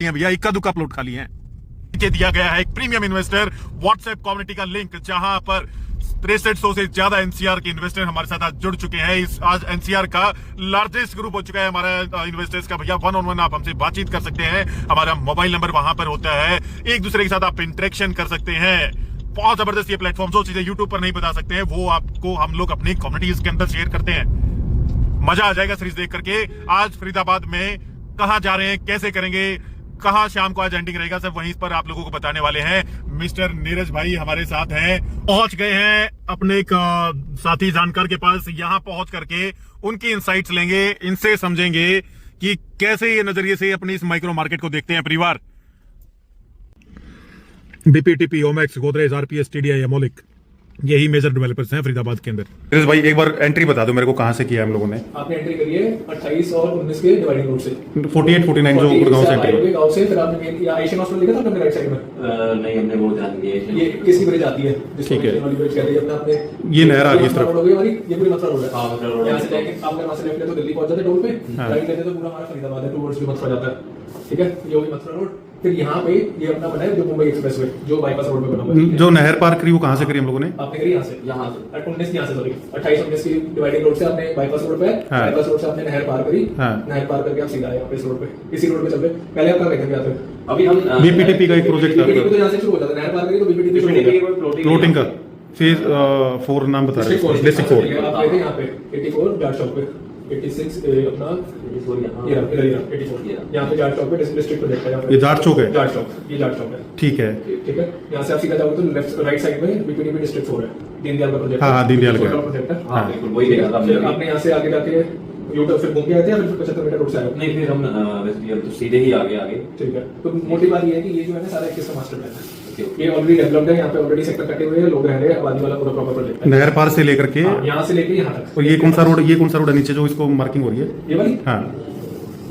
भैया इक्का दुक्का प्लॉट खाली है। दिया गया है एक प्रीमियम इन्वेस्टर व्हाट्सएप कम्युनिटी का लिंक, जहां पर 6300 से ज्यादा एनसीआर के इन्वेस्टर हमारे साथ आज जुड़ चुके हैं। इस आज एनसीआर का लार्जेस्ट ग्रुप हो चुका है हमारा इन्वेस्टर्स का। भैया 1-on-1 आप हमसे बातचीत कर सकते हैं, हमारा मोबाइल नंबर वहां पर होता है, एक दूसरे के साथ आप इंटरेक्शन कर सकते हैं। बहुत जबरदस्त ये प्लेटफॉर्म, जो चीजें यूट्यूब पर नहीं बता सकते हैं वो आपको हम लोग अपनी कम्युनिटीज के अंदर शेयर करते हैं। मजा आ जाएगा सीरीज देख करके। आज फरीदाबाद में कहां जा रहे हैं, कैसे करेंगे, कहां शाम को आज एंडिंग रहेगा, सब वहीं पर आप लोगों को बताने वाले हैं। मिस्टर नीरज भाई हमारे साथ हैं, पहुंच गए हैं अपने एक साथी जानकार के पास। यहां पहुंच करके उनकी इनसाइट्स लेंगे, इनसे समझेंगे कि कैसे ये नजरिए से अपनी इस माइक्रो मार्केट को देखते हैं परिवार। BPTP, Omaxe, Godrej, RPS, TDI, Amolik, यही मेजर डेवलपर्स हैं फरीदाबाद के अंदर। नीरज भाई एक बार एंट्री बता दो मेरे को, कहां से किया हम लोगों ने? आपने एंट्री करी है 28 और 19 के डिवाइडिंग रोड से, 48-49 जो गुड़गांव से एंट्री गांव से। फिर आपने एशियन हॉस्पिटल देखा था अपने राइट साइड में? नहीं, हमने वो ध्यान दिया है। ये किसकी ब्रिज आती है? ठीक है, वाली ब्रिज कहते हैं अपना। आपने ये नहर आ रही है इस तरफ, रोड हो गई हमारी, ये पूरी मथुरा रोड है। हां, मथुरा रोड। यहां से जाके आपने वहां से लेफ्ट ले तो दिल्ली पहुंच जाते टोल पे, राइट लेते तो पूरा हमारा फरीदाबाद है, टुवर्ड्स मथुरा जाता है। ठीक है, ये होगी मथुरा रोड। फिर यहाँ पे ये अपना बना है जो मुंबई एक्सप्रेसवे, जो बाईपास रोड पे बना हुआ है। जो नहर पार करी वो कहां से करी हम लोगों ने? आपने करी यहाँ से 19 यहाँ से, सॉरी 28-19 की डिवाइडिंग रोड से आपने बाईपास रोड पे, बाईपास रोड से आपने नहर पार करी, नहर पार करके आप सीधा यहाँ पे इस रोड पे, इसी रोड पे चल रहे। पहले आप कहाँ गए थे? यहाँ पे अभी हम बीपीटीपी का एक प्रोजेक्ट था, बीपीटीपी तो यहाँ से शुरू होता था, नहर पार करी तो बीपीटीपी फ्लोटिंग का फेज 4 नाम बता रहे हैं, डिस्ट्रिक्ट 4। आप गए थे यहाँ पे 84 जाट चौक पे, 86 अपना 84 यहाँ पे जाट चौक पे डिस्ट्रिक्ट प्रोजेक्ट है। ये जाट चौक है? जाट चौक, ये जाट चौक है। ठीक है, ठीक है। यहाँ से आप सीधा जाओगे तो लेफ्ट राइट साइड में बीपीटीपी डिस्ट्रिक्ट 4 है, दीनदयाल का प्रोजेक्ट। हाँ, दीनदयाल का प्रोजेक्ट है। हां, बिल्कुल वही देखा था हमने। आपने यहाँ से आगे जाके यूटर्न फिर घूम के आए थे या फिर 75 मीटर रोड से आए? नहीं, फिर हम वैसे तो सीधे ही आगे। ठीक है। तो मोटी बात ये है कि ये जो है ना सारा एक किस्सा मास्टर प्लान है। ये ऑलरेडी डेवलप्ड है, यहाँ पे ऑलरेडी सेक्टर कटे हुए हैं, लोग रह रहे हैं, आबादी वाला पूरा प्रॉपर प्रोजेक्ट है। नहर पार से लेकर के यहाँ से लेके यहाँ तक। और ये कौन सा रोड, ये कौन सा रोड है नीचे जो इसको मार्किंग हो रही है? ये वाली? हाँ,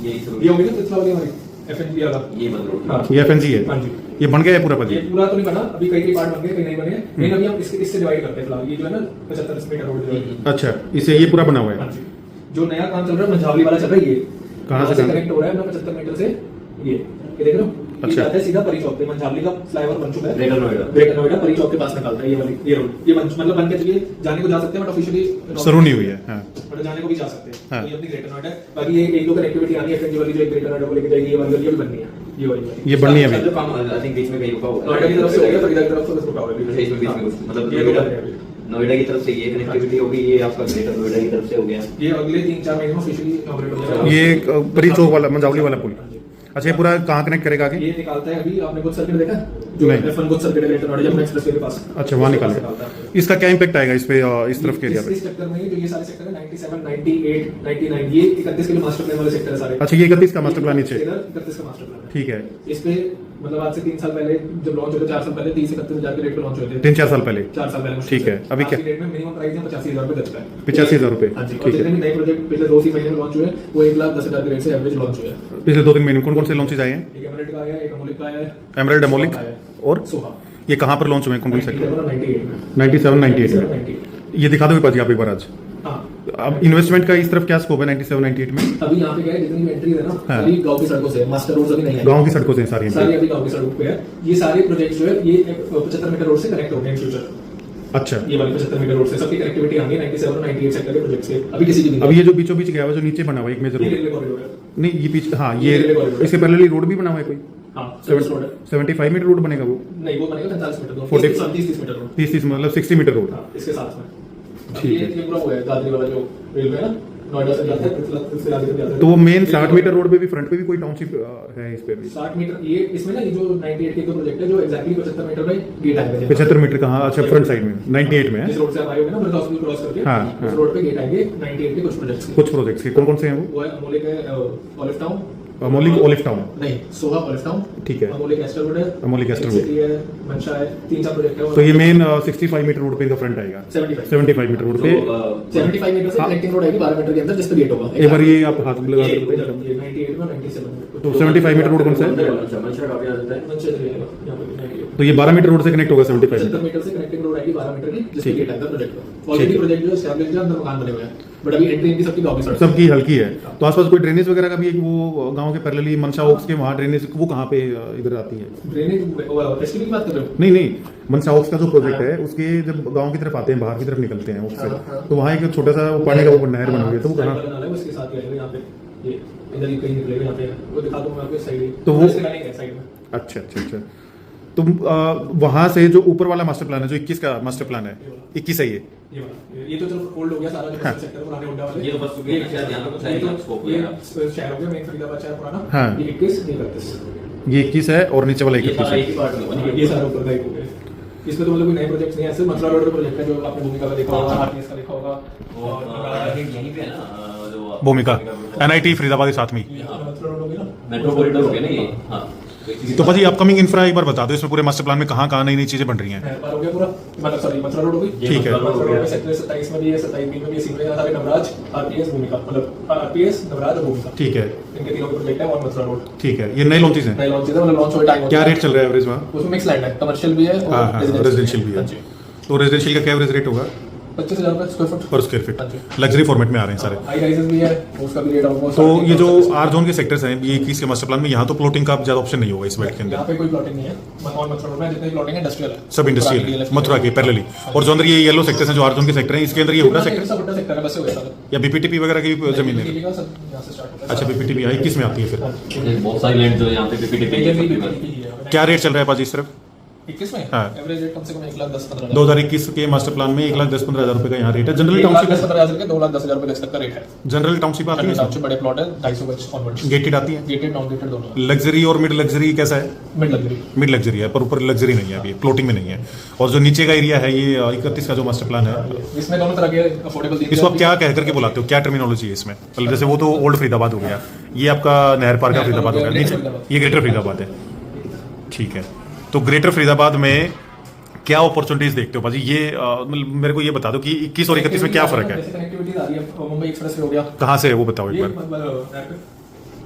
ये होगी ना तिथला वाली हमारी एफएनजी वाला, ये बंद रोड। हाँ, ये एफएनजी है। हाँ जी, ये बन गया है पूरा ये प्रोजेक्ट? पूरा तो नहीं बना अभी, कई पार्ट बन गए, कई नहीं बने। लेकिन अभी हम इससे डिवाइड करते हैं फिलहाल। ये जो है ना 75 मीटर रोड। अच्छा, इसे ये पूरा बना हुआ हाँ है। जी, जो नया काम चल रहा है मंझावली वाला चल रहा है, ये कहाँ से कनेक्ट हो रहा है अपना 75 मीटर से। ये देख रहे हो? अच्छा, ये जाता है सीधा परी चौक पे, मंझावली का फ्लाईओवर बन चुका है, ग्रेटर नोएडा परी चौक के पास निकलता है ये वाली, ये रोड। ये मतलब बन के चलिए जाने को जा सकते हैं, बट ऑफिशियली शुरू नहीं हुई है। हाँ, बट जाने को भी जा सकते हैं। हाँ। ये अपनी ग्रेटर नोएडा है। बाकी ये एक दो कनेक्टिविटी आनी है, एफएनजी वाली जो एक ग्रेटर नोएडा को लेके जाएगी, ये वाली गली भी बननी है, ये वाली ये बननी है अभी। जो काम आई थिंक बीच में कहीं रुका हुआ है। नोएडा की तरफ से हो गया, फरीदा की तरफ से बस रुका हुआ है इसमें बीच में कुछ मतलब ये नोएडा की तरफ से ये कनेक्टिविटी होगी, ये आपका ग्रेटर नोएडा की तरफ से हो गया। ये अगले 3-4 महीने में ऑफिशियली इनॉग्रेट हो जाएगा। ये परी चौक वाला, मंझावली वाला पुल। अच्छा, ये पूरा कहाँ कनेक्ट करेगा आगे? ये निकालता है अभी, आपने कुछ सर्किट देखा जो F1 कुछ सर्किट है ग्रेटर नोएडा जब एक्सप्रेसवे के पास। अच्छा, वहाँ निकालेगा। इसका क्या इम्पैक्ट आएगा इस पे, इस तरफ के एरिया पे? इस सेक्टर में जो ये सारे सेक्टर है 97, 98, 99, ये 31 के लिए मास्टर प्लान वाले सेक्टर है सारे। अच्छा, ये 31 का मास्टर प्लान नीचे? 31 का मास्टर प्लान है। ठीक है। इस पे मतलब आज से 3 साल पहले जब लॉन्च हुए थे, 4 साल पहले 30-31,000 के रेट पे लॉन्च हुए थे। 3-4 साल पहले? 4 साल पहले। ठीक है। अभी क्या रेट में मिनिमम प्राइस है 85,000 रुपए तक है। 85,000 रुपए? हाँ जी। ठीक जितने है। भी नए प्रोजेक्ट पिछले 2-3 महीने में लॉन्च हुए वो 1,10,000 के रेट से एवरेज लॉन्च हुए हैं। पिछले 2-3 महीने कौन कौन से लॉन्चेज आए हैं? एक एमरेल्ड का आया है, एक अमोलिक का आया है, एमरेल्ड, अमोलिक और सोहा। ये कहाँ पर लॉन्च हुए हैं, कौन कौन से सेक्टर? 97, 98 में। ये दिखा दो पाजी आप एक बार आज। हाँ। अब इन्वेस्टमेंट का इस तरफ क्या स्कोप है 97, 98 में? अभी यहाँ पे क्या है, जितनी भी एंट्री है ना हाँ। सारी गांव की सड़कों से, मास्टर रोड अभी नहीं है। गांव की सड़कों से सारी सारी अभी गांव की सड़कों पे है। ये सारे प्रोजेक्ट जो है ये 75 मीटर रोड से कनेक्ट हो गए हैं फ्यूचर। अच्छा, ये वाली 75 मीटर रोड से सबकी कनेक्टिविटी आनी है 97 और 98 सेक्टर के प्रोजेक्ट से। अभी किसी की भी अब ये जो बीचों बीच गया हुआ जो नीचे बना हुआ है एक मेजर ये रोड, रेलवे कॉरिडोर है। नहीं ये बीच, हाँ ये ये रेलवे कॉरिडोर है। इससे पहले रोड भी बना हुआ है कोई? हाँ, सर्विस रोड है। 75 मीटर रोड बनेगा वो? नहीं, वो बनेगा 45 मीटर रोड, 40 30 मीटर रोड, 30 मतलब 60 मीटर रोड। हाँ, इसके साथ में। ठीक है। ये पूरा वो है दादरी वाला जो रेलवे है ना, नोएडा से जाता है, इससे आगे तक जाता है। तो वो मेन 60 मीटर रोड पे भी, फ्रंट पे भी कोई टाउनशिप है इस पे भी? 60 मीटर ये इसमें ना, ये जो 98 के प्रोजेक्ट है जो एग्जैक्टली 75 मीटर में गेट आएगा। 75 मीटर का? हाँ, अच्छा, फ्रंट साइड में 98 में है। इस रोड से आप आए होंगे ना, मतलब हॉस्पिटल क्रॉस करके, हाँ, उस रोड पे गेट आएंगे 98 के कुछ प्रोजेक्ट्स के। कुछ प्रोजेक्ट्स के कौन कौन से हैं वो? वो है अमोलिक है, olive town, Amolik olive town, नहीं सोहा ऑलिव टाउन, ठीक है। अमोलिक एस्टरवुड है, अमोलिक एस्टरवुड है, मंशा है, 3-4 प्रोजेक्ट है। तो ये मेन 65 मीटर रोड पे इनका फ्रंट आएगा? 75 मीटर रोड पे। 75 मीटर से कनेक्टिंग रोड आएगी 12 मीटर के अंदर, जिस पे गेट होगा। एक बार ये आप हाथ लगा ये दो। 98 में 97 में। तो 75 मीटर रोड कौन सा है? मंशा काफी आ जाता है। मंशा चलिएगा यहाँ पे 98। तो ये 12 मीटर रोड से कनेक्ट होगा 75 70 मीटर से कनेक्टिंग रोड आएगी 12 मीटर की, जिसपे ठीक है। गेट आएगा प्रोजेक्ट का। ऑलरेडी प्रोजेक्ट जो एस्टैब्लिश्ड है, अंदर मकान बने हुए हैं। बट अभी एंट्री इनकी सबकी लॉबी सड़क सबकी हल्की है। तो आसपास कोई ड्रेनेज वगैरह का भी एक वो गांव के पैरेलली मनसा ओक्स के वहाँ ड्रेनेज वो कहाँ पे इधर आती है? ड्रेनेज फेस्टिवल की बात कर रहे हो? नहीं मनसा ओक्स का जो प्रोजेक्ट है उसके जब गांव की तरफ आते हैं, बाहर की तरफ निकलते हैं ओक्स से, तो वहाँ एक छोटा सा पानी का वो नहर बना हुआ है, तो वो कहाँ? उसके साथ ही यहाँ पे ये इधर ही कहीं निकलेगा, यहाँ पे वो दिखा दूंगा आपको साइड, तो वो साइड में। अच्छा। तो वहाँ से जो ऊपर वाला मास्टर प्लान है, जो 21 का मास्टर प्लान है, 21 है ये तो चलो ओल्ड हो गया सारा जो सेक्टर पुराने हुड्डा वाले, ये तो बस ये यहाँ पे कुछ है नहीं स्कोप ये है। शहर हो गया मेन फरीदाबाद शहर पुराना। हाँ। ये 21 ये 31 ये 21 है और नीचे वाला 31 है। एक ही पार्ट में ये सारा ऊपर का एक हो गया। इसमें तो मतलब कोई नए प्रोजेक्ट्स नहीं है, सिर्फ मथुरा रोड का प्रोजेक्ट है जो आपने भूमिका का देखा होगा, आरपीएस का देखा होगा, और यहीं पे है ना जो भूमिका NIT फरीदाबाद के साथ में। मथुरा रोड हो गया ना, मेट्रो कॉरिडोर हो गया ना ये। हाँ तो भाजी अपकमिंग इंफ्रा एक बार बता दो, इसमें पूरे मास्टर प्लान में कहाँ नई चीजें बन रही हैं? नहर हो गया पूरा, मतलब सॉरी मथुरा रोड हो गई। ठीक है। मथुरा रोड में सेक्टर 27 में भी है, 27 में भी है, सीमेंट सारे नवराज, आरपीएस भूमिका, मतलब आरपीएस नवराज और भूमिका, ठीक है इनके तीनों के प्रोजेक्ट है। और मथुरा रोड ठीक है, ये नए लॉन्चेस हैं। नए लॉन्च है, मतलब लॉन्च हो टाइम क्या रेट चल रहा है एवरेज वहाँ? उसमें मिक्स लैंड है, कमर्शियल भी है हाँ और रेजिडेंशियल भी है। तो रेजिडेंशियल का क्या एवरेज रेट होगा 25,000 रुपए स्क्वायर फुट पर स्क्वायर फीट? हाँ जी। लग्जरी फॉर्मेट में आ रहे हैं सारे। हाई राइजेस भी है, उसका भी रेट ऑलमोस्ट। तो ये जो आर जोन के सेक्टर्स हैं, ये 21 के मास्टर प्लान में, यहाँ तो प्लॉटिंग का ज्यादा ऑप्शन नहीं होगा इस बेल्ट के यहाँ अंदर, पे कोई प्लॉटिंग नहीं है। और मथुरा रोड में जितनी प्लॉटिंग है इंडस्ट्रियल है, सब इंडस्ट्रियल है मथुरा के पैरेलली। और जो अंदर ये येलो सेक्टर्स हैं, जो आर जोन के सेक्टर हैं, इसके अंदर ये होगा सेक्टर सब बड़ा सेक्टर है, बस हो गया सारा। या बीपीटीपी वगैरह की भी जमीन है? BPTP का सब यहाँ से स्टार्ट होता है। अच्छा बीपीटीपी 21 में आती है फिर। बहुत सारी लैंड जो है यहाँ पे BPTP पीपीटी है। क्या रेट चल रहा है पाजी इस तरफ? 21 में हाँ। एवरेज रेट कम से कम 1,10,15,000 2021 के मास्टर प्लान में 1,10,15,000 रुपए का यहाँ रेट है। जनरल टाउनशिप 1,10,15,000 के 2,10,000 रुपए तक का रेट है। जनरल टाउनशिप आती है इसमें? सबसे बड़े प्लॉट है 250 गज ऑनवर्ड्स, गेटेड आती है? गेटेड नॉन गेटेड दोनों, लग्जरी और मिड लग्जरी कैसा है? Mid luxury. मिड लग्जरी है, पर ऊपर लग्जरी नहीं है, अभी प्लॉटिंग में नहीं है। और जो नीचे का एरिया है, ये 31 का जो मास्टर प्लान है, इसमें दोनों तरह के अफोर्डेबल इसको आप क्या कह करके बुलाते हो? क्या टर्मिनोलॉजी है इसमें? मतलब जैसे वो तो ओल्ड फरीदाबाद हो गया, ये आपका नहर पार का फरीदाबाद हो गया, नीचे ये ग्रेटर फरीदाबाद है। ठीक है, तो ग्रेटर फरीदाबाद में क्या अपॉर्चुनिटीज देखते हो भाजी? ये मतलब मेरे को ये बता दो कि 21 और 31 में क्या फर्क है? कनेक्टिविटी आ रही है, मुंबई एक्सप्रेस हो गया, कहाँ से है वो बताओ एक ये बार।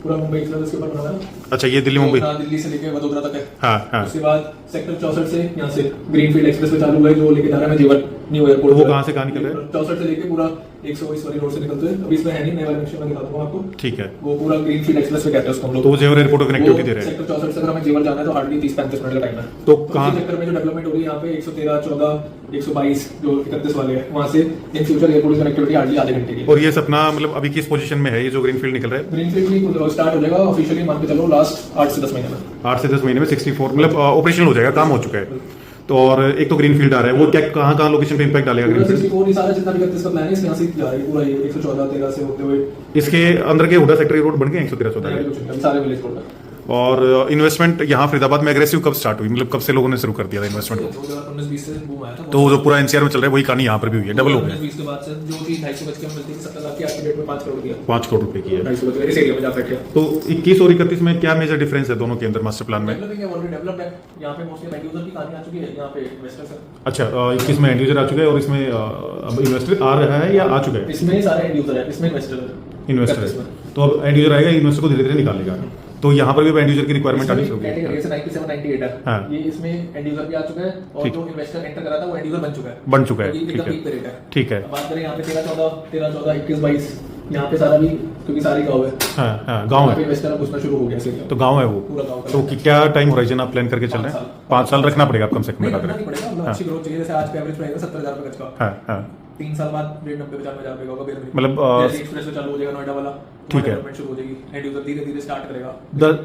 पूरा मुंबई एक्सप्रेस के ऊपर बना हुआ है। अच्छा ये दिल्ली मुंबई, दिल्ली से लेके वडोदरा तक है। हाँ। उसके बाद सेक्टर 64 से यहाँ से ग्रीनफील्ड एक्सप्रेस पे चालू हुआ है, जो लेके जा रहा है जीवन न्यू एयरपोर्ट। तो वो कहाँ से कहाँ निकल रहे हैं? 64 से लेके पूरा 120 वाली रोड से निकलते हैं। अभी इसमें है नहीं, नया वाला मिक्सचर में दिखा दूंगा आपको। ठीक है, वो पूरा ग्रीनफील्ड एक्सप्रेस पे कहते हैं उसको हम लोग। तो वो जेवर एयरपोर्ट को कनेक्टिविटी दे रहे हैं। सेक्टर 64 से अगर हमें जीवन जाना है तो हार्डली 30-35 मिनट का टाइम है। तो उसी कहाँ सेक्टर में जो डेवलपमेंट हो रही है यहाँ पे 113, 14, 122 जो 31 वाले हैं, वहाँ से इन फ्यूचर एयरपोर्ट की कनेक्टिविटी हार्डली आधे घंटे की। और ये सपना मतलब अभी किस पोजीशन में है, ये जो ग्रीनफील्ड निकल रहा है? ग्रीनफील्ड स्टार्ट हो जाएगा ऑफिशियली, मान के चलो लास्ट 8 से 10 महीने में। 8 से 10 महीने में 64 मतलब ऑपरेशनल हो जाएगा, काम हो चुका है। तो और एक तो ग्रीनफील्ड आ रहा है, वो क्या कहाँ लोकेशन पे इंपैक्ट डालेगा ग्रीनफील्ड? 64 ही सारा जितना भी 31 का प्लान है, यहाँ से जा रही है पूरा, ये 114, 13 से होते हुए इसके अंदर के हुडा सेक्टर रोड बन गए 113 14 के। सारे विलेज रोड है। और इन्वेस्टमेंट यहाँ फरीदाबाद में एग्रेसिव कब स्टार्ट हुई, मतलब कब से लोगों ने शुरू कर दिया था इन्वेस्टमेंट को? 2019-20 से बूम आया था। तो जो पूरा एनसीआर में चल रहा है वही कहानी यहाँ पर भी हुई है, डबल हो गया। 20 के बाद से जो चीज 250 गज की हमें मिलती थी 70 लाख की, आज की डेट में 5 करोड़ दिया। 5 करोड़ रुपए की है। 250 गज इस एरिया में जा बैठे। तो 21 और 31 में क्या मेजर डिफरेंस है दोनों के अंदर मास्टर प्लान में? डेवलपिंग है, ऑलरेडी डेवलप्ड है। यहाँ पे मोस्टली एंड यूजर की कहानी आ चुकी है, यहाँ पे इन्वेस्टर्स है। अच्छा 21 में एंड यूजर आ चुका है और इसमें अब इन्वेस्टर आ रहा है या आ चुका है? इसमें सारे एंड यूजर है, इसमें इन्वेस्टर है। इन्वेस्टर है, तो अब एंड यूजर आएगा, इन्वेस्टर को धीरे धीरे निकालेगा। तो यहाँ पर भी एंड यूजर की रिक्वायरमेंट आनी शुरू हो कैटेगरी गई। से 97, 98 है। हाँ। ये इसमें एंड यूजर भी आ चुका है और ठीक। जो इन्वेस्टर एंटर करा था वो एंड यूजर बन चुका है। बन चुका है, तो ये ठीक एकदम है। पीक पे रेट है। ठीक है। अब बात करें यहाँ पे 13, 14, 21, 22 यहाँ पे सारा भी, क्योंकि सारी गाँव है, हाँ गाँव यहाँ पे है, इन्वेस्टर घुसना शुरू हो गया इसे। तो गाँव है वो। पूरा गाँव का तो क्या टाइम होराइजन आप प्लान करके चल रहे हैं? 5 साल रखना पड़ेगा कम से कम नहीं लगा रखना नहीं पड़ेगा, मतलब अच्छी ग्रोथ चाहिए। जैसे आज पे एवरेज प्राइस है 70,000 रुपए गज का, हाँ 3 साल बाद 90-95,000 रुपए का होगा। मतलब, जैसे एक्सप्रेस पे चालू हो जाएगा नोएडा वाला, ठीक है। डेवलपमेंट शुरू हो जाएगी, एंड यूजर धीरे धीरे स्टार्ट करेगा।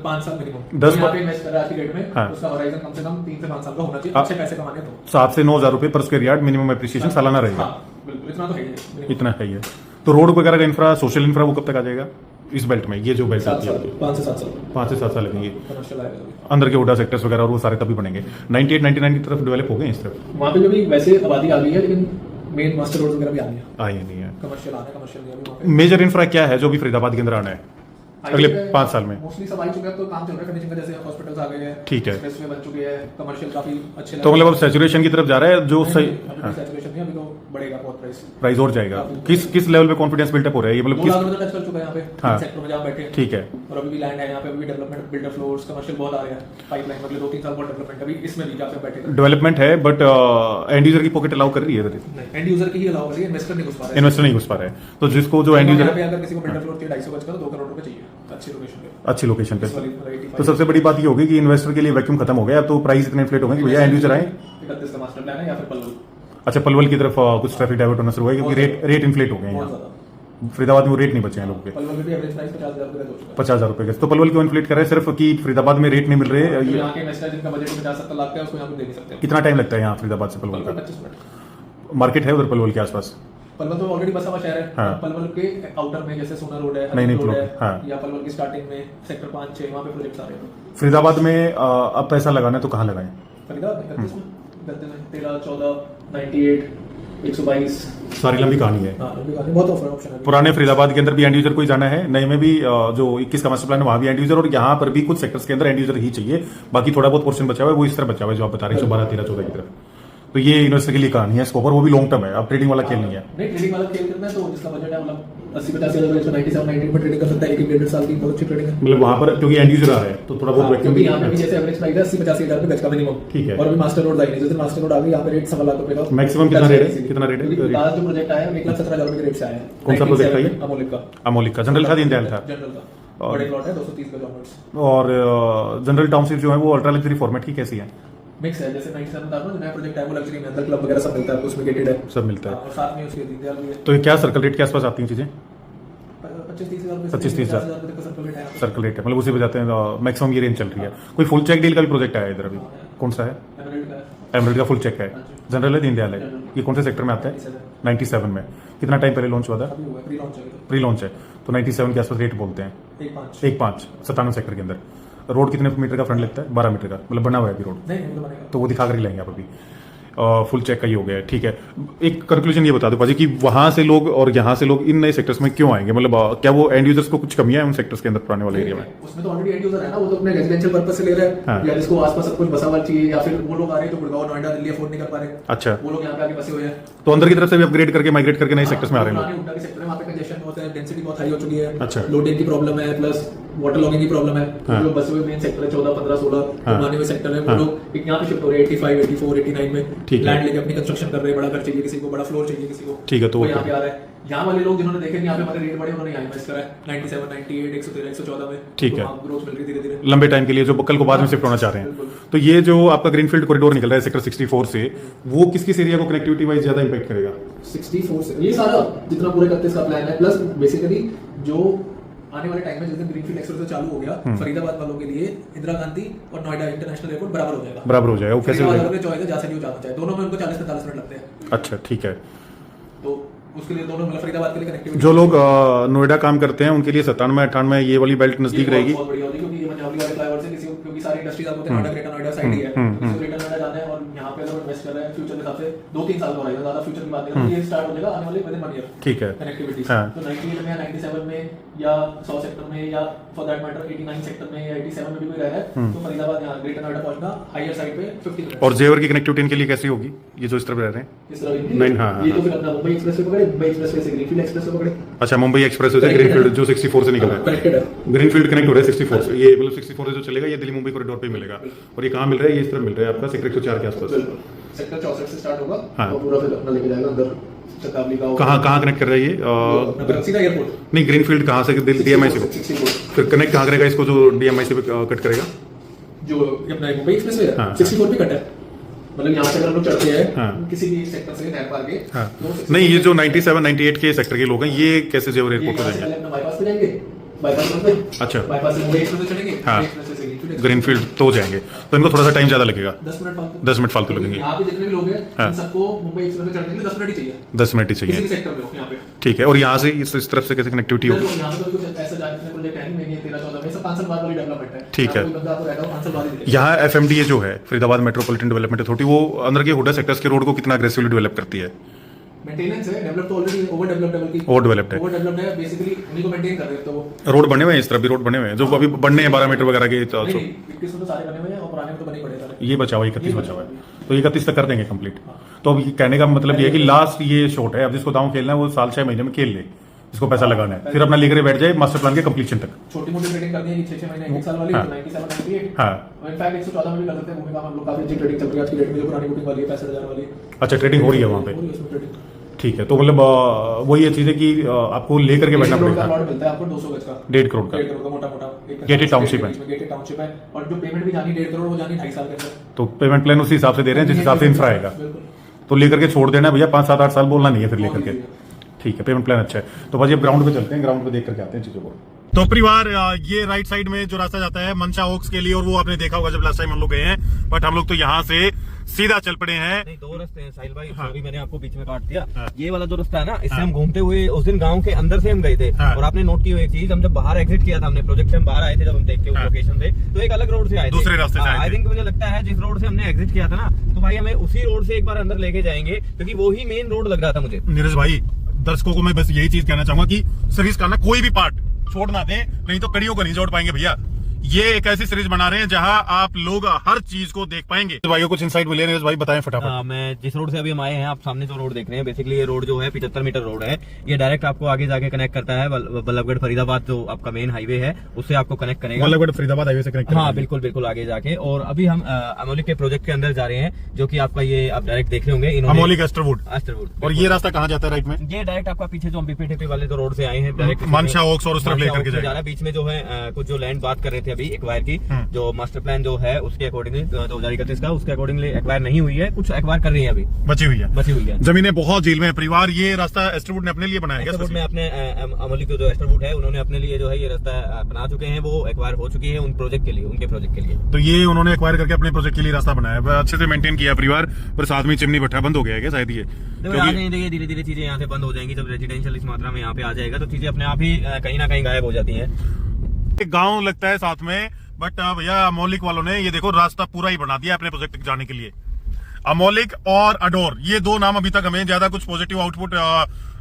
5 साल मिनिमम 10 यहाँ पे इन्वेस्ट कर रहा है आज की डेट में, हाँ। उसका होराइजन कम से कम 3 से 5 साल का होना चाहिए, हाँ। अच्छे पैसे कमाने तो। 7 से 9 हज़ार रुपए पर स्क्वायर यार्ड मिनिमम एप्रिसिएशन सालाना रहेगा। हाँ बिल्कुल, इतना तो है ही है minimum। इतना है ही है। तो रोड वगैरह का इंफ्रा, सोशल इंफ्रा वो कब तक आ जाएगा इस बेल्ट में? ये जो बेल्ट आती है 5 से 7 साल 5 से 7 साल लगेंगे। कमर्शियल आएगा तभी। अंदर के हुडा सेक्टर्स वगैरह और वो सारे तभी बनेंगे। 98, 99 की तरफ डेवलप हो गए इस तरफ? वहाँ पे जो भी वैसे आबादी आ गई है, लेकिन मेन मास्टर रोड वगैरह भी आ गई है। आई नहीं है। कमर्शियल आना है, कमर्शियल नहीं है अभी वहाँ पे। मेजर इंफ्रा क्या है जो भी फरीदाबाद के अंदर आना है? अगले 5 साल में? मोस्टली सब आ चुके हैं, तो काम चल रहा है फिनिशिंग का, जैसे हॉस्पिटल्स आ गए हैं, ठीक है। एक्सप्रेसवे बन चुके हैं, कमर्शियल काफी अच्छे तो मतलब अब सैचुरेशन की तरफ जा रहा है जो सही सैचुरेशन नहीं, अभी तो बढ़ेगा बहुत प्राइस और जाएगा। किस लेवल पे कॉन्फिडेंस बिल्डअप हो रहा है ये, मतलब 2 लाख रुपए टच कर चुका है यहाँ पे, हाँ। सेक्टर में जहाँ बैठे हैं। ठीक है। और अभी भी लैंड है यहाँ पे, अभी भी डेवलपमेंट, बिल्डर फ्लोर्स, कमर्शियल बहुत आ रहे हैं पाइपलाइन, मतलब 2-3 साल बहुत डेवलपमेंट अभी इसमें भी जहाँ पे बैठे हैं। डेवलपमेंट है बट एंड यूजर की पॉकेट अलाउ कर रही है एंड यूजर की ही अलाउ कर रही है, इन्वेस्टर नहीं घुस पा रहा है। इन्वेस्टर नहीं घुस पा रहा है, तो जिसको जो एंड यहाँ यूजर पे अगर किसी को बिल्डर फ्लोर चाहिए 250 गज का, तो 2 करोड़ रुपए चाहिए अच्छी लोकेशन पे, अच्छी लोकेशन पे। इस वाली 85 तो सबसे बड़ी बात ये होगी कि इन्वेस्टर के लिए वैक्यूम खत्म हो गया, अब तो प्राइस इतने इन्फ्लेट हो गए कि भैया एंड यूजर आए। 31 का मास्टर प्लान है, या फिर पल्लव अच्छा, पलवल की तरफ कुछ ट्रैफिक डाइवर्ट होना शुरू हुआ है क्योंकि रेट इन्फ्लेट हो गए हैं बहुत यहाँ। ज्यादा। फरीदाबाद में वो रेट नहीं बचे हैं लोग के, पलवल में भी एवरेज प्राइस 50,000 रुपए का हो चुका है। 50,000 रुपए के। तो पलवल क्यों इन्फ्लेट कर रहे हैं, सिर्फ कि फरीदाबाद में रेट नहीं मिल रहे तो ये? यहाँ के इन्वेस्टर जिनका बजट 50-70 लाख का है, उसको यहाँ पे दे नहीं सकते। कितना टाइम लगता है यहाँ फरीदाबाद से पलवल का? 25 मिनट। मार्केट है उधर पलवल के आसपास? पलवल तो ऑलरेडी बसा हुआ शहर है। हाँ। पलवल के आउटर में जैसे सोना रोड है, नहीं, रोड है, हाँ। या पलवल की स्टार्टिंग में सेक्टर 5-6 वहाँ पे प्रोजेक्ट्स आ रहे हैं। फरीदाबाद में अब पैसा लगाना है तो कहाँ लगाएं? फरीदाबाद में 31 में, 13, 14, 98, 122। सारी लंबी कहानी है। हाँ, अभी काफी बहुत ऑप्शन है। पुराने फरीदाबाद के अंदर भी एंड यूजर को ही जाना है, नए में भी जो 21 का मास्टर प्लान है वहां भी एंड यूजर, और यहाँ पर भी कुछ सेक्टर्स के अंदर एंड यूजर ही चाहिए, बाकी थोड़ा बहुत पोर्शन बचा हुआ है वो इस तरह बचा हुआ है जो आप बता रहे हैं 112, 13, 14 की तरफ। तो ये इन्वेस्टर के लिए कहानी है स्कोप, और वो भी लॉन्ग टर्म है, अब ट्रेडिंग वाला खेल नहीं है। नहीं, ट्रेडिंग वाला खेल करना है तो जिसका बजट है मतलब 80-85 हजार 97-98 में ट्रेडिंग कर सकता है, 1-1.5 साल की बहुत अच्छी ट्रेडिंग है। मतलब वहां पर क्योंकि एंड यूजर आ रहे हैं तो थोड़ा बहुत वैक्यूम क्योंकि भी यहाँ पे भी जैसे एवरेज प्राइस है 80-85 हजार रुपए गज का मिनिमम। ठीक है। और अभी मास्टर रोड आई नहीं, जिस दिन मास्टर रोड आ गई यहाँ पे रेट 1.25 लाख रुपए का मैक्सिमम कितना रेट है? कितना रेट है? लास्ट जो प्रोजेक्ट आया है 1,17,000 रुपए के रेट से आया है। कौन सा प्रोजेक्ट था ये? अमोलिक का। अमोलिक का जनरल था, दीनदयाल था? जनरल का बड़े प्लॉट है 230 गज ऑनवर्ड्स। और जनरल टाउनशिप जो है वो अल्ट्रा लग्जरी फॉर्मेट की कैसी है? मिक्स है, जैसे 97 था ना जो नया प्रोजेक्ट है वो लग्जरी में अंदर क्लब वगैरह सब मिलता है, उसमें गेटेड है, सब मिलता है। और साथ में उसके दीनदयाल भी है। तो ये क्या सर्कल रेट के आसपास आती हैं चीजें? 25-30 हजार रुपए 25-30 हजार रुपए तक का सर्कल रेट है। सर्कल रेट है, मतलब उसी पे जाते हैं, मैक्सिमम ये रेंज चल रही है। कोई फुल चेक डील का भी प्रोजेक्ट आया है इधर अभी, कौन सा है? एमरेल्ड का है। एमरेल्ड का फुल चेक है, जनरल है, दीनदयाल है। ये कौन से सेक्टर में आता है? 97 में। कितना टाइम पहले लॉन्च हुआ था? अभी हुआ है, प्री लॉन्च है अभी तो। प्री लॉन्च है, तो 97 के आसपास रेट बोलते हैं। 1.5 1.5 97 सेक्टर के अंदर। रोड कितने मीटर का फ्रंट लगता है? 12 मीटर का, मतलब बना हुआ है अभी रोड, नहीं वो तो बनेगा। तो वो दिखा कर ही लेंगे आप अभी। फुल चेक का ही हो गया है, ठीक है। एक कंक्लूजन ये बता दो पाजी कि वहां से लोग और यहाँ से लोग इन नए सेक्टर्स में क्यों आएंगे, मतलब क्या वो एंड यूजर्स को कुछ कमियां हैं उन सेक्टर्स के अंदर पुराने वाले एरिया में? उसमें तो ऑलरेडी एंड यूजर है ना, वो तो अपने रेजिडेंशियल पर्पस से ले रहे हैं, हाँ। या जिसको आसपास सब कुछ बसा हुआ चाहिए, या फिर वो लोग आ रहे हैं जो गुड़गांव, नोएडा, दिल्ली अफोर्ड नहीं कर पा रहे। अच्छा, वो लोग यहाँ पे आके बसे हुए हैं। तो अंदर की तरफ से भी अपग्रेड करके माइग्रेट करके नए सेक्टर्स में आ रहे हैं लोग। पुराने हुड्डा के सेक्टर में वहाँ पे कंजेशन होता है, डेंसिटी बहुत हाई हो चुकी है, अच्छा। लोडिंग की प्रॉब्लम है, प्लस वाटर लॉगिंग की प्रॉब्लम है। हाँ। जो बसे हुए मेन सेक्टर है 14, 15, 16 हाँ। पुराने हुए सेक्टर है, वो हाँ। लोग यहाँ पे शिफ्ट हो रहे हैं 85, 84, 89 में। ठीक है। लैंड लेके अपनी कंस्ट्रक्शन कर रहे हैं, बड़ा घर चाहिए किसी को, बड़ा फ्लोर चाहिए किसी को, ठीक है, तो वो यहाँ पे आ रहा है। यहाँ वाले लोग जिन्होंने देखे यहाँ पे हमारे रेट बढ़े, उन्होंने यहाँ इन्वेस्ट करा है 97, 98, 113, 114 में। ठीक है। ग्रोथ मिल रही है धीरे धीरे लंबे टाइम के लिए, जो कल को बाद में शिफ्ट होना चाह रहे हैं। बिल्कुल। तो ये जो आपका ग्रीनफील्ड कॉरिडोर निकल रहा है सेक्टर 64 से, वो किस किस एरिया को कनेक्टिविटी वाइज ज्यादा इंपैक्ट करेगा? 64 से ये सारा जितना पूरे 31 का प्लान है, प्लस बेसिकली जो आने वाले टाइम में जिस दिन ग्रीनफील्ड एक्सप्रेस चालू हो गया, फरीदाबाद वालों के लिए इंदिरा गांधी और नोएडा इंटरनेशनल एयरपोर्ट बराबर हो जाएगा। बराबर हो जाएगा, वो कैसे हो फरीदाबाद जाएगा? वालों के चॉइस है जहाँ से भी जाना चाहे, दोनों में उनको 40-45 मिनट लगते हैं। अच्छा, ठीक है। तो उसके लिए दोनों मतलब फरीदाबाद के लिए कनेक्टिविटी जो लोग नोएडा काम करते हैं उनके लिए 97, 98 ये वाली बेल्ट नजदीक रहेगी। बहुत बढ़िया होगी, क्योंकि ये मंझौली वाले फ्लाईओवर से किसी को, क्योंकि सारी इंडस्ट्रीज आपको नोएडा, ग्रेटर नोएडा साइड ही है, किसी को ग्रेटर नोएडा जाना है और यहाँ पे अगर इन्वेस्ट कर रहे हैं फ्यूचर के हिसाब से 2-3 साल का होगा, ज्यादा फ्यूचर की बात नहीं है, ये स्टार्ट हो जाएगा आने वाले विदिन 1 ईयर। ठीक है। कनेक्टिविटी हाँ। तो 98 में या 97 में या 100 सेक्टर में या फॉर दैट मैटर 89 सेक्टर में या 87 में भी कोई रह रहा है तो फरीदाबाद यहाँ ग्रेटर नोएडा पहुंचना हायर साइड पे 50 मिनट। और जेवर की कनेक्टिविटी इनके लिए कैसी होगी, ये जो इस तरफ रह रहे हैं? इस तरह नहीं, हाँ, ये तो फिर अपना मुंबई एक्सप्रेस पे पकड़े, मुंबई एक्सप्रेस से ग्रीनफील्ड एक्सप्रेस पे पकड़े। अच्छा, मुंबई एक्सप्रेस से ग्रीनफील्ड जो 64 से निकल रहा है, कनेक्टेड है, ग्रीनफील्ड कनेक्ट हो रहा है 64 से, ये मतलब 64 से जो चलेगा ये दिल्ली मुंबई कॉरिडोर पे मिलेगा। और ये कहाँ मिल रहा है? ये इस तरफ मिल रहा है आपका सेक्टर 104 के आसपास। सेक्टर 64 से स्टार्ट होगा हाँ। और पूरा फिर अपना लेके जाएगा अंदर शताब्दी का। कहाँ कनेक्ट कर रहा है ये? सीधा एयरपोर्ट नहीं, ग्रीनफील्ड कहाँ से डीएमआईसी को? 64 फिर कनेक्ट कहाँ करेगा इसको जो डीएमआईसी पे कट करेगा? जो अपना मुंबई एक्सप्रेस है हाँ। 64 पे कट है, मतलब यहाँ से अगर हम लोग चढ़ते हैं हाँ। किसी भी सेक्टर से नहर पार के हाँ। तो नहीं, ये जो 97, 98 के सेक्टर के लोग हैं ये कैसे जेवर ये एयरपोर्ट पे यहाँ से जाएंगे? पहले अपना बाईपास पे जाएंगे, बाईपास रोड पे, अच्छा, बाईपास से मुंबई एक्सप्रेस से चढ़ेंगे, हाँ। मुंबई एक्सप्रेस से ग्रीनफील्ड ग्रीनफील्ड तो जाएंगे, तो इनको थोड़ा सा टाइम ज्यादा लगेगा, 10 मिनट फालतू 10 मिनट फालतू लगेंगे। यहाँ पे जितने भी लोग हैं हाँ। उन सबको मुंबई एक्सप्रेस में चढ़ने के लिए 10 मिनट ही चाहिए, 10 मिनट ही किसी भी चाहिए, सेक्टर में हो यहाँ पे। ठीक है। और यहाँ से इस तरफ से कैसे कनेक्टिविटी होगी? यहाँ पे तो कुछ ऐसा जाने प्रोजेक्ट है नहीं, 13-14 में सब 5 साल बाद वाली डेवलपमेंट है। ठीक है। कोई बंदा आपको रहता हो 5 साल बाद ही दिखेगा। यहाँ एफएमडीए जो है फरीदाबाद मेट्रोपॉलिटन डेवलपमेंट अथॉरिटी, वो अंदर के हुडा सेक्टर्स के रोड को कितना अग्रेसिवली डेवलप करती है? मेंटेनेंस है, डेवलप तो ऑलरेडी ओवर डेवलप्ड है, Over developed है। ओवर डेवलप्ड है, बेसिकली उन्हीं को मेंटेन कर रहे हैं। तो वो रोड बने हुए हैं, इस तरह भी रोड बने हुए हैं जो अभी बनने हैं 12 मीटर वगैरह के। तो 21 में तो सारे बने हुए हैं और पुराने में तो बने पड़े सारे। ये बचा हुआ 31 बचा हुआ है, तो 31 तक कर देंगे कंप्लीट। तो अब ये कहने का मतलब ये है कि लास्ट ये शॉट है, अब जिसको दांव खेलना है वो साल 6 महीने में खेल ले, जिसको पैसा लगाना है, फिर अपना लेकर बैठ जाए मास्टर प्लान के कंप्लीशन तक। छोटी मोटी ट्रेडिंग करनी है कि 6 महीने 1 साल वाली, 97 98। हाँ और इनफैक्ट 114 में भी कर सकते हैं। भूमि का हम लोग काफी अच्छी ट्रेडिंग चल रही है आज की डेट में, जो पुरानी बुकिंग वाली है 65,000 वाली। अच्छा, ट्रेडिंग हो रही है वहाँ पे, पूरी उसमें ट्रेडिंग। ठीक है। तो मतलब वही ये चीज है कि आपको लेकर के बैठना 1.5 करोड़ का पड़ेगा। प्लॉट मिलता है आपको 200 गज का, 1.5 करोड़ का 1.5 करोड़ का मोटा मोटा Gated township है। गेटेड टाउनशिप है। और जो पेमेंट भी जानी 1.5 करोड़ वो जानी 2.5 साल के अंदर। तो पेमेंट प्लान उसी हिसाब से दे रहे हैं जिस हिसाब से इंफ्रा आएगा, बिल्कुल। तो लेकर के छोड़ देना भैया, 5 7 8 साल बोलना नहीं है फिर लेकर के। ठीक है, पेमेंट प्लान अच्छा है। तो भाजी अब ग्राउंड पे चलते हैं, ग्राउंड पे देख करके आते हैं चीजों को। तो परिवार ये राइट साइड में जो रास्ता जाता है मंशा ओक्स के लिए, और वो आपने देखा होगा जब लास्ट टाइम हम लोग गए हैं, बट हम लोग तो यहाँ से सीधा चल पड़े हैं। नहीं, 2 रास्ते हैं साहिल भाई। सॉरी मैंने आपको बीच में काट दिया। ये वाला जो रास्ता है ना, इससे हम घूमते हुए उस दिन गांव के अंदर से हम गए थे। और आपने नोट की हुई एक चीज, हम जब बाहर एग्जिट किया था, हमने प्रोजेक्ट से हम बाहर आए थे, जब हम देख के उस लोकेशन से, तो एक अलग रोड से आए थे, दूसरे रास्ते से आए थे। आई थिंक मुझे लगता है जिस रोड से हमने एग्जिट किया था ना, तो भाई हमें उसी रोड से एक बार अंदर लेके जाएंगे, क्योंकि वो ही मेन रोड लग रहा था मुझे। नीरज भाई, दर्शकों को मैं बस यही चीज कहना चाहूंगा कि सीरीज का ना कोई भी पार्ट छोड़ ना दें, नहीं तो कड़ियों को नहीं जोड़ पाएंगे भैया। ये एक ऐसी सीरीज बना रहे हैं जहां आप लोग हर चीज को देख पाएंगे। तो भाइयों कुछ इनसाइट मिले नीरज भाई, बताएं फटाफट। मैं जिस रोड से अभी हम आए हैं, आप सामने जो रोड देख रहे हैं, बेसिकली ये रोड जो है 75 मीटर रोड है। ये डायरेक्ट आपको आगे जाके कनेक्ट करता है बल्लभगढ़ फरीदाबाद, जो आपका मेन हाईवे है, उससे आपको कनेक्ट करेगा। बल्लभगढ़ फरीदाबाद हाईवे से कनेक्ट। हाँ बिल्कुल बिल्कुल, आगे जाके। और अभी हम अमोलिक के प्रोजेक्ट के अंदर जा रहे हैं, जो कि आपका ये आप डायरेक्ट देख रहे होंगे, अमोलिक एस्टरवुड। एस्टरवुड। और ये रास्ता कहाँ जाता है राइट में? ये डायरेक्ट आपका पीछे जो हम बीपीटीपी वाले जो रोड से आए हैं, डायरेक्ट मंशा ओक्स और उस तरफ लेकर के जा रहा है। बीच में जो है कुछ जो लैंड बात कर रहे थे अभी एक्वायर की, जो मास्टर प्लान जो है उसके अकॉर्डिंगली 2031 का, उसके अकॉर्डिंगली एक्वायर नहीं हुई है, कुछ एक्वायर कर रही है, अभी बची हुई है। है। जमीनें बहुत झील में है परिवार। ये रास्ता एस्टरवुड ने अपने लिए बनाया है। एस्टरवुड में अपने अमोलिक जो एस्टरवुड है, उन्होंने अपने लिए जो है ये रास्ता बना चुके हैं, वो एक्वायर हो चुकी है उन प्रोजेक्ट के लिए, उनके प्रोजेक्ट के लिए। तो ये उन्होंने एक्वायर करके अपने प्रोजेक्ट के लिए रास्ता बनाया है, अच्छे से मेंटेन किया परिवार। पर साथ में चिमनी भट्ठा बंद हो गया है क्या शायद? ये देखिए धीरे धीरे चीजें यहाँ से बंद हो जाएंगी, जब रेजिडेंशियल इस मात्रा में यहाँ पे आ जाएगा, तो चीजें अपने आप ही कहीं ना कहीं गायब हो जाती है। एक गांव लगता है साथ में, बट भैया अमोलिक वालों ने ये देखो रास्ता पूरा ही बना दिया अपने प्रोजेक्ट तक जाने के लिए। अमोलिक और अडोर, ये 2 नाम अभी तक हमें ज्यादा कुछ पॉजिटिव आउटपुट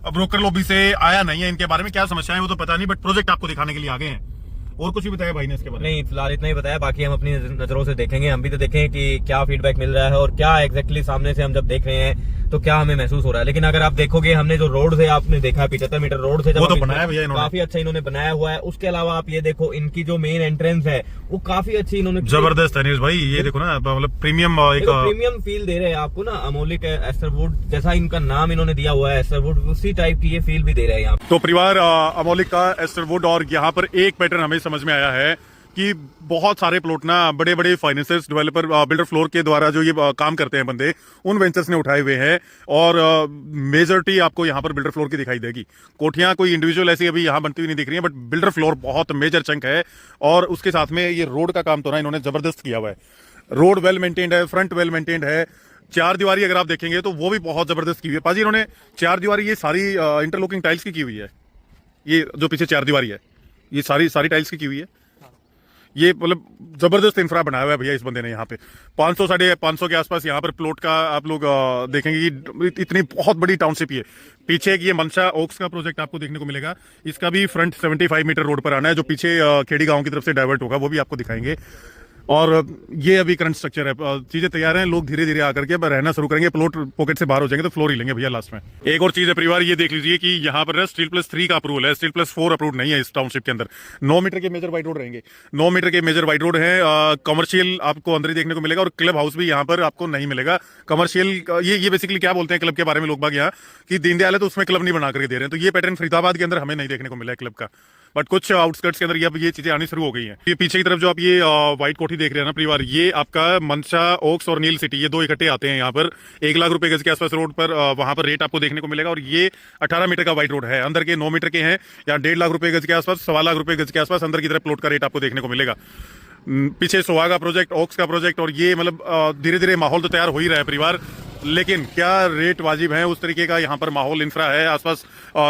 ब्रोकर लॉबी से आया नहीं है। इनके बारे में क्या समस्या है वो तो पता नहीं, बट प्रोजेक्ट आपको दिखाने के लिए आ गए हैं। और कुछ भी बताया भाई ने इसके बारे में? नहीं, फिलहाल इतना ही बताया, बाकी हम अपनी नजरों से देखेंगे। हम भी तो देखें कि क्या फीडबैक मिल रहा है और क्या एग्जैक्टली सामने से हम जब देख रहे हैं तो क्या हमें महसूस हो रहा है। लेकिन अगर आप देखोगे, हमने जो रोड से आपने देखा 75 मीटर रोड से, वो तो बनाया भैया इन्होंने, काफी अच्छा इन्होंने बनाया हुआ है। उसके अलावा आप ये देखो, इनकी जो मेन एंट्रेंस है वो काफी अच्छी इन्होंने, जबरदस्त है नीरज भाई। ये देखो ना, मतलब प्रीमियम एक प्रीमियम फील दे रहे हैं आपको ना। अमोलिक एस्टरवुड जैसा इनका नाम इन्होंने दिया हुआ है, एस्टरवुड, उसी टाइप की ये फील भी दे रहे हैं यहाँ। तो परिवार अमोलिक का एस्टरवुड, और यहाँ पर एक पैटर्न हमें समझ में आया है कि बहुत सारे प्लॉट ना बड़े बड़े फाइनेंसर्स, डेवलपर, बिल्डर फ्लोर के द्वारा जो ये काम करते हैं बंदे, उन वेंचर्स ने उठाए हुए हैं। और मेजॉरिटी आपको यहाँ पर बिल्डर फ्लोर की दिखाई देगी। कोठियां कोई इंडिविजुअल ऐसी अभी यहाँ बनती हुई नहीं दिख रही है, बट बिल्डर फ्लोर बहुत मेजर चंक है। और उसके साथ में ये रोड का काम तो ना इन्होंने जबरदस्त किया हुआ है। रोड वेल मेंटेन्ड है, फ्रंट वेल मेंटेन्ड है। 4 दीवारी अगर आप देखेंगे तो वो भी बहुत जबरदस्त की हुई है। पाजी इन्होंने 4 दीवारी ये सारी इंटरलॉकिंग टाइल्स की हुई है। ये जो पीछे 4 दीवारी है, ये सारी टाइल्स की हुई है। ये मतलब जबरदस्त इंफ्रा बनाया हुआ है भैया इस बंदे ने। यहाँ पे 500 साढ़े 500 के आसपास यहाँ पर प्लॉट का आप लोग देखेंगे कि इतनी बहुत बड़ी टाउनशिप है। पीछे एक ये मंशा ओक्स का प्रोजेक्ट आपको देखने को मिलेगा। इसका भी फ्रंट 75 मीटर रोड पर आना है, जो पीछे खेड़ी गांव की तरफ से डाइवर्ट होगा, वो भी आपको दिखाएंगे। और ये अभी करंट स्ट्रक्चर है, चीजें तैयार हैं। लोग धीरे धीरे आकर के रहना शुरू करेंगे, प्लॉट पॉकेट से बाहर हो जाएंगे तो फ्लोर ही लेंगे भैया लास्ट में। एक और चीज है परिवार, ये देख लीजिए कि यहाँ पर स्टील प्लस 3 का अप्रूवल है, स्टील प्लस 4 अप्रूव नहीं है इस टाउनशिप के अंदर। 9 मीटर के मेजर वाइड रोड रहेंगे, 9 मीटर के मेजर वाइड रोड है। कमर्शियल आपको अंदर ही देखने को मिलेगा, और क्लब हाउस भी यहाँ पर आपको नहीं मिलेगा। कमर्शियल ये बेसिकली क्या बोलते हैं क्लब के बारे में लोग बाग यहाँ, कि दीनदयाल है तो उसमें क्लब नहीं बना करके दे रहे हैं। तो ये पैटर्न फरीदाबाद के अंदर हमें नहीं देखने को मिला है क्लब का, बट कुछ आउटस्कर्ट्स के अंदर ये चीजें आनी शुरू हो गई हैं। ये पीछे की तरफ जो आप ये व्हाइट कोठी देख रहे हैं ना परिवार, ये आपका मंशा ओक्स और नील सिटी, ये 2 इकट्ठे आते हैं यहाँ पर। 1 लाख रुपए गज के आसपास रोड पर वहां पर रेट आपको देखने को मिलेगा। और ये 18 मीटर का व्हाइट रोड है, अंदर के 9 मीटर के हैं, या 1.5 लाख रुपए गज के आसपास, 1.25 लाख रुपए गज के आसपास अंदर की तरफ प्लॉट का रेट आपको देखने को मिलेगा। पीछे सोहा का प्रोजेक्ट, ओक्स का प्रोजेक्ट, और ये मतलब धीरे धीरे माहौल तो तैयार हो ही रहा है परिवार। लेकिन क्या रेट वाजिब है, उस तरीके का यहाँ पर माहौल, इंफ्रा है आसपास,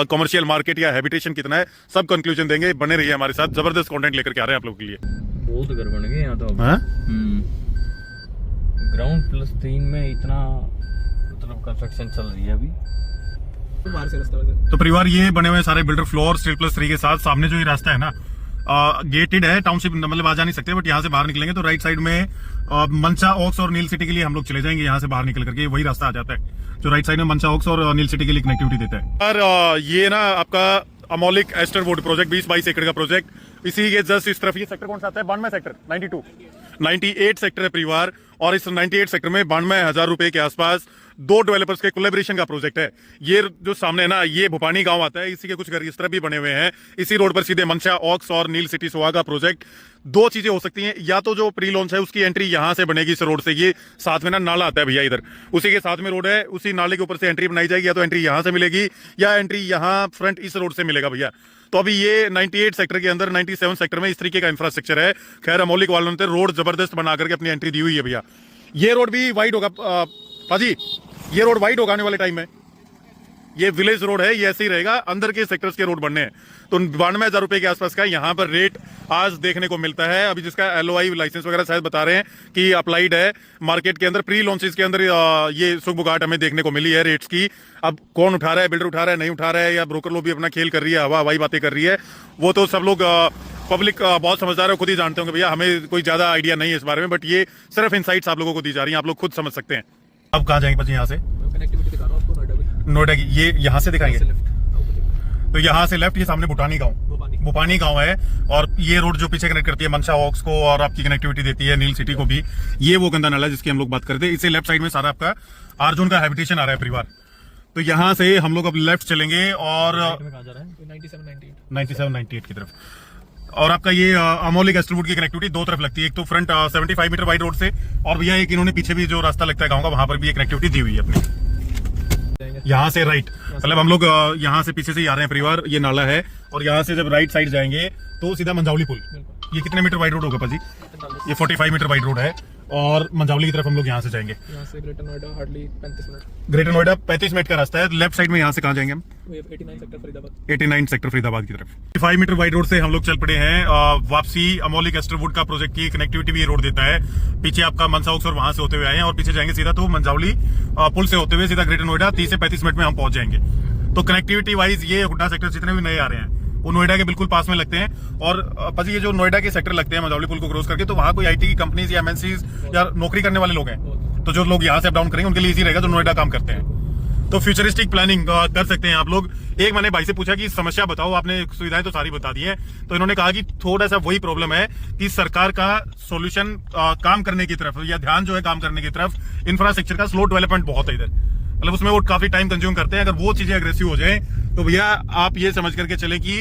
कमर्शियल मार्केट या हैबिटेशन कितना है, सब कंक्लूजन देंगे। बने रहिए हमारे साथ, जबरदस्त कंटेंट लेकर के आ रहे हैं आप लोगों के लिए। बहुत घर बन गए यहाँ तो। ग्राउंड +3 में इतना मतलब कंस्ट्रक्शन चल रही है अभी। बाहर से रास्ता वैसे तो परिवार ये बने हुए सारे बिल्डर फ्लोर स्टील प्लस 3 के साथ। सामने जो ये रास्ता है ना गेटेड है, टाउनशिप मतलब आ जा नहीं सकते, बट यहाँ से बाहर निकलेंगे तो राइट साइड में मनसा ओक्स और नील सिटी के लिए हम लोग चले जाएंगे। यहाँ से बाहर निकल करके वही रास्ता आ जाता है जो राइट साइड में मनसा ओक्स और नील सिटी के लिए कनेक्टिविटी देता है। और ये ना आपका अमोलिक एस्टरवुड प्रोजेक्ट 20-22 एकड़ का प्रोजेक्ट, इसी के जस्ट इस तरफ ये सेक्टर कौन सा आता है? 92 सेक्टर, 98 सेक्टर है परिवार। और इस 98 सेक्टर में 92,000 रुपए के आसपास 2 डेवलपर्स के कोलैबोरेशन का प्रोजेक्ट है। ये जो सामने है ना, ये भोपानी गांव आता है, इसी के कुछ घर इस तरफ भी बने हुए हैं। इसी रोड पर सीधे मनसा ऑक्स और नील सिटी सोहा का प्रोजेक्ट। दो चीजें हो सकती हैं, या तो जो प्री लॉन्च है उसकी एंट्री यहां से बनेगी इस रोड से, ये साथ में ना नाला आता है भैया इधर, उसी के साथ में रोड है, उसी नाले के ऊपर से एंट्री बनाई जाएगी। या तो एंट्री यहां से मिलेगी या एंट्री यहां फ्रंट इस रोड से मिलेगा भैया। तो अभी ये 98 सेक्टर के अंदर 97 सेक्टर में इस तरीके का इंफ्रास्ट्रक्चर है। खैर अमोलिक वालों ने रोड जबरदस्त बना करके अपनी एंट्री दी हुई है भैया। ये रोड भी वाइड होगा पाजी, ये रोड वाइड होगा आने वाले टाइम में। ये विलेज रोड है, ये ऐसे ही रहेगा, अंदर के सेक्टर्स के रोड बनने हैं। तो 92,000 रुपए के आसपास का यहाँ पर रेट आज देखने को मिलता है। अभी जिसका LOI लाइसेंस वगैरह शायद बता रहे हैं कि अप्लाइड है मार्केट के अंदर, प्री लॉन्चेस के अंदर ये सुगबुगाहट हमें देखने को मिली है रेट्स की। अब कौन उठा रहा है, बिल्डर उठा रहा है, नहीं उठा रहा है, या ब्रोकर लोग भी अपना खेल कर रही है, हवाई बातें कर रही है, वो तो सब लोग पब्लिक बहुत समझदार है, खुद ही जानते होंगे भैया। हमें कोई ज्यादा आइडिया नहीं है इस बारे में, बट ये सिर्फ इनसाइट्स आप लोगों को दी जा रही है, आप लोग खुद समझ सकते हैं। अब कहाँ जाएंगे बच्चे? यहाँ से कनेक्टिविटी दिखा रहा हूं आपको नोएडा की। नोएडा की ये यहाँ से दिखाएंगे, तो यहाँ से लेफ्ट, ये सामने भूटानी गांव, भोपानी गांव है। और ये रोड जो पीछे कनेक्ट करती है मनसा ऑक्स को और आपकी कनेक्टिविटी देती है नील सिटी को भी, ये वो गंदा नाला जिसकी हम लोग बात करते हैं। इसे लेफ्ट साइड में सारा आपका अर्जुन का हैबिटेशन आ रहा है परिवार। तो यहाँ से हम लोग अब लेफ्ट चलेंगे और 97-98 की तरफ। और आपका ये अमोलिक एस्टरवुड की कनेक्टिविटी दो तरफ लगती है, एक तो फ्रंट 75 मीटर वाइड रोड से, और भैया एक इन्होंने पीछे भी जो रास्ता लगता है गांव का, वहां पर भी एक कनेक्टिविटी दी हुई है अपनी। यहाँ से राइट, मतलब हम लोग यहाँ से पीछे से ही आ रहे हैं परिवार, ये नाला है, और यहाँ से जब राइट साइड जाएंगे तो सीधा मंझावली पुल। ये कितने मीटर वाइड रोड होगा पाजी? ये 45 मीटर वाइड रोड है, और मंझावली की तरफ हम लोग यहाँ से जाएंगे। यहाँ से greater Noida hardly 35 minute. Greater Noida 35 minute का रास्ता है। लेफ्ट साइड में यहाँ से कहाँ जाएंगे हम? 89 सेक्टर फरीदाबाद। 89 सेक्टर फरीदाबाद की तरफ। 5 मीटर वाइड रोड से हम लोग चल पड़े हैं वापसी। अमोलिक एस्टरवुड का प्रोजेक्ट की कनेक्टिविटी भी ये रोड देता है। पीछे आपका मनसा ऑक्स और वहां से होते हुए आए हैं, और पीछे जाएंगे सीधा तो मंझावली पुल से होते हुए सीधा ग्रेटर नोएडा 30 से 35 मिनट में हम पहुंच जाएंगे। तो कनेक्टिविटी वाइज ये हुड्डा सेक्टर जितने भी नए आ रहे हैं वो नोएडा के बिल्कुल पास में लगते हैं। और पाजी ये जो नोएडा के सेक्टर लगते हैं मंझावली पुल को क्रॉस करके, तो वहां कोई IT की कंपनीज या MNCs या नौकरी करने वाले लोग हैं, तो जो लोग यहाँ से अप डाउन करेंगे उनके लिए इजी रहेगा जो नोएडा काम करते हैं। तो फ्यूचरिस्टिक प्लानिंग कर सकते हैं आप लोग। एक मैंने भाई से पूछा कि समस्या बताओ, आपने सुविधाएं तो सारी बता दी है, तो इन्होंने कहा कि थोड़ा सा वही प्रॉब्लम है कि सरकार का सॉल्यूशन काम करने की तरफ, या ध्यान जो है काम करने की तरफ, इंफ्रास्ट्रक्चर का स्लो डेवलपमेंट बहुत है इधर, मतलब उसमें वो काफी टाइम कंज्यूम करते हैं। अगर वो चीजें अग्रेसिव हो जाए तो भैया आप ये समझ करके चले कि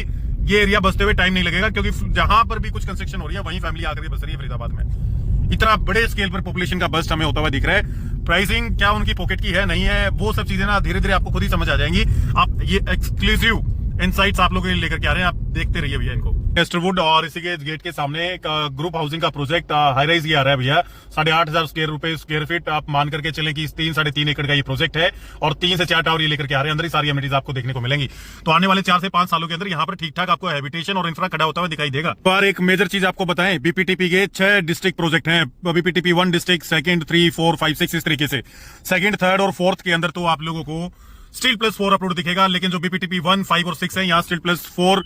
ये एरिया बसते हुए टाइम नहीं लगेगा, क्योंकि जहां पर भी कुछ कंस्ट्रक्शन हो रही है वहीं फैमिली आकर के बस रही है फरीदाबाद में। इतना बड़े स्केल पर पॉपुलेशन का बस्ट हमें होता हुआ दिख रहा है। प्राइसिंग क्या उनकी पॉकेट की है, नहीं है, वो सब चीजें ना धीरे धीरे आपको खुद ही समझ आ जाएंगी। आप ये एक्सक्लूसिव इनसाइट्स आप लोगों के लिए लेकर के आ रहे हैं, आप देखते रहिए भैया इनको। एस्टरवुड और इसी के गेट के सामने एक ग्रुप हाउसिंग का प्रोजेक्ट हाई राइज ये आ रहा है भैया। 8,500 स्क्वायर फीट आप मान करके चले कि 3-3.5 एकड़ का ये प्रोजेक्ट है, और 3 से 4 टावर ये लेकर के आ रहे हैं। अंदर ही सारी एमिनिटीज आपको देखने को मिलेंगी। तो आने वाले 4 से 5 सालों के अंदर यहाँ पर ठीक ठाक आपको हैबिटेशन और इंफ्रा खड़ा होता हुआ दिखाई देगा। पर एक मेजर चीज आपको बताएं, BPTP के 6 डिस्ट्रिक्ट प्रोजेक्ट हैं। BPTP 1 डिस्ट्रिक्ट, 2, 3, 4, 5, 6 इस तरीके से। 2nd, 3rd और 4th के अंदर तो आप लोगों को स्टील प्लस 4 अप्रूव्ड दिखेगा, लेकिन जो BPTP 1, 5 और 6 है, यहाँ स्टील प्लस 4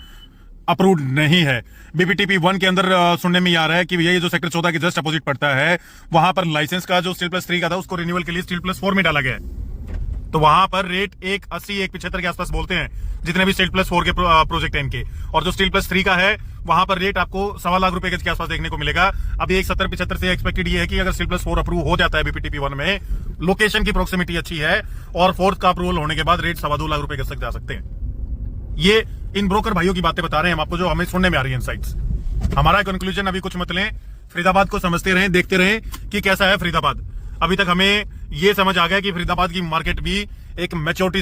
अप्रूव्ड नहीं है। BPTP 1 के अंदर सुनने में आ रहा है कि भैया ये जो सेक्टर 14 के जस्ट अपोजिट पड़ता है, वहां पर लाइसेंस का जो स्टील प्लस 3 का था उसको रिन्यूअल के लिए स्टील प्लस 4 में डाला गया है। तो वहां पर रेट 180, 175 के आसपास बोलते हैं जितने भी स्टील प्लस 4 के प्रोजेक्ट है इनके। और जो स्टील प्लस 3 का है वहां पर रेट आपको 1.25 लाख रुपए के आसपास देखने को मिलेगा। अभी 170-75 से एक्सपेक्टेड ये है कि अगर स्टील प्लस 4 अप्रूव हो जाता है BPTP 1 में, लोकेशन की प्रोक्सिमिटी अच्छी है, और 4th का अप्रूवल होने के बाद रेट 2.25 लाख रुपए तक जा सकते हैं। ये इन ब्रोकर भाइयों की बातें बता रहे हैं हम आपको, जो हमें सुनने में आ रही है इनसाइट्स। हमारा कंक्लूजन अभी कुछ मत लें, फरीदाबाद को समझते रहें, देखते रहें कि कैसा है फरीदाबाद। अभी तक हमें ये समझ आ गया कि फरीदाबाद की मार्केट भी एक मैच्योरिटी